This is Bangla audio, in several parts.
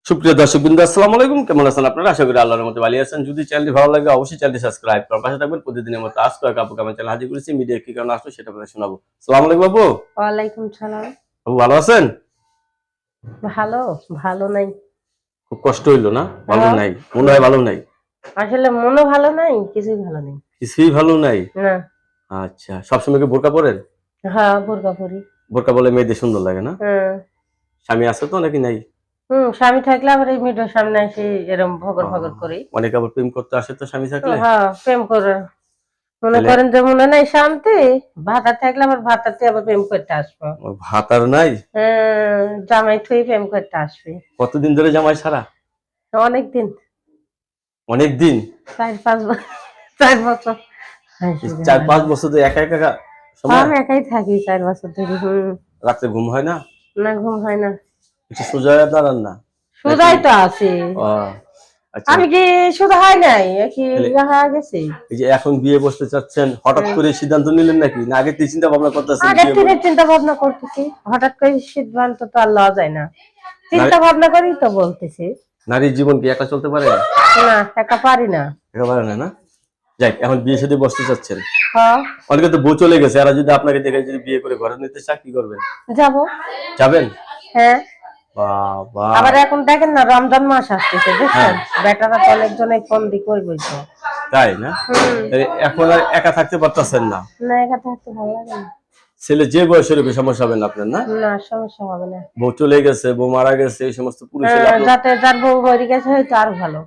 সুপ্রিয় দর্শকবৃন্দ, আসসালামু আলাইকুম। কেমন আছেন আপনারা? আশা করি আল্লাহর রহমতে ভালো আছেন। যদি চ্যানেলটি ভালো লাগে অবশ্যই চ্যানেলটি সাবস্ক্রাইব করার পাশে থাকবেন। প্রতিদিনের মতো আজকে আপুকে আমার চ্যানেল হাজির করেছি। মিডিয়া কি কারণে আসলো সেটা আপনাদের শোনাবো। আসসালামু আলাইকুম আপু। ওয়ালাইকুম সালাম। আপু ভালো আছেন? ভালো ভালো নাই। খুব কষ্ট হইলো না? ভালো হ্যাঁ, নাই, মনে হয় ভালো নাই। আসলে মনও ভালো নাই, কিছুই ভালো নেই। কিছুই ভালো নাই। না। আচ্ছা, সবসময় কি বোরকা পরেন? হ্যাঁ, বোরকা পরি। বোরকা বলে মেয়েদের সুন্দর লাগে না? হ্যাঁ। স্বামী আছে তো নাকি নাই? স্বামী থাকলে আবার এই মিডিয়ার সামনে এসে এরম ভগর ভগর করি। অনেকে আবার প্রেম করতে আসে তো স্বামী থাকলে। হ্যাঁ, প্রেম করে। মনে তাহলে করেন যে মনে নাই শান্তি, ভাতা থাকলে আবার ভাতাতে আবার প্রেম করতে আসবো। ভাত আর নাই। হ্যাঁ, জামাই থুই প্রেম করতে আসবে। কতদিন ধরে জামাই সারা? অনেকদিন, অনেক দিন। 4-5 বছর। 4 বছর। 4-5 বছর ধরে একা একা সময়। আমি একাই থাকি 4 বছর ধরে। রাত্রে ঘুম হয় না? না, ঘুম হয় না। একটু সোজা হয়ে দাঁড়ান না। নাকি? সুদাই তো আছে। ও আচ্ছা। আমি কি শুধু হয় নাই, কি তাহলে হয়ে গেছে? এই যে এখন বিয়ে বসতে চাচ্ছেন, হঠাৎ করে সিদ্ধান্ত নিলেন নাকি, না আগে থেকে চিন্তা ভাবনা করতেছেন আগের বিয়ে থেকে করবেন? চিন্তা ভাবনা করতেছি, হঠাৎ করে সিদ্ধান্ত তো আর লওয়া যায় না। নারী চিন্তা ভাবনা করেই তো বলতেছি। নারীর জীবন কি একা চলতে পারে? না, একা পারি না। একেবারে না, না? যাক, এখন বিয়ে সাথে বসতে চাচ্ছেন। হ্যাঁ, অনেকে তো বউ চলে গেছে, এরা যদি আপনাকে দেখে যদি বিয়ে করে ঘরে নিতে চায় কি করবেন? যাব। যাবেন? হ্যাঁ। বাবা। আবার এখন দেখেন না, রমজান মাস আসতেছে, হ্যাঁ, বুঝছেন? বেটারা তো অনেকজনে ফোন দি করবই তো। তাই না? হুম। তাহলে এখন আর একা থাকতে পারতেছেন না। না, একা থাকতে ভালো লাগে না। ছেলে যে বয়সের হবে সমস্যা হবে না আপনার, না? না, সমস্যা হবে না। বউ চলে গেছে, বউ মারা গেছে, এই সমস্ত পুরুষ হলে আপনার যাতে যার বউ মরে গেছে হয়তো আরো ভালো।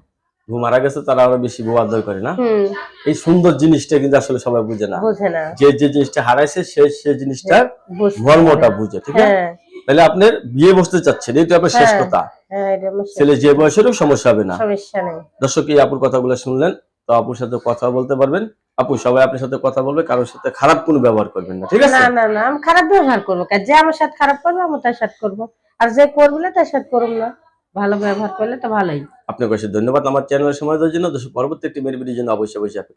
বউ মারা গেছে তারা আরো বেশি বউ আদর করে, না? হুম। এই সুন্দর জিনিসটা কিন্তু আসলে সবাই বুঝে না। বোঝে না। যে যে জিনিসটা হারাইছে সে জিনিসটার বুঝতে মর্মটা পারে। বুঝে, ঠিক না? হ্যাঁ। তাহলে আপনার বিয়ে বসতে চাচ্ছেন, এই তো আপনার শেষ হ্যাঁ। কথা। হ্যাঁ, এটা আমার ছেলে যে বয়সের হোক সমস্যা হবে না। সমস্যা নেই। দর্শক এই আপুর কথাগুলো শুনলেন, তো আপুর সাথে কথা বলতে পারবেন। আপু সবাই আপনার সাথে কথা বলবে, কারোর সাথে খারাপ কোনো ব্যবহার করবেন না, ঠিক না, আছে? না, না, আমি খারাপ ব্যবহার করবো কেন? যে আমার সাথে খারাপ করবে আমি তার সাথে করবো। আর যে করবে না তার সাথে করবো না। ভালো ব্যবহার করলে তো ভালোই। আপনাকে অবশ্যই ধন্যবাদ আমার চ্যানেলের সময় দেওয়ার জন্য। দর্শক পরবর্তী একটি মেরে ভিডিওর জন্য অবশ্যই অপেক্ষা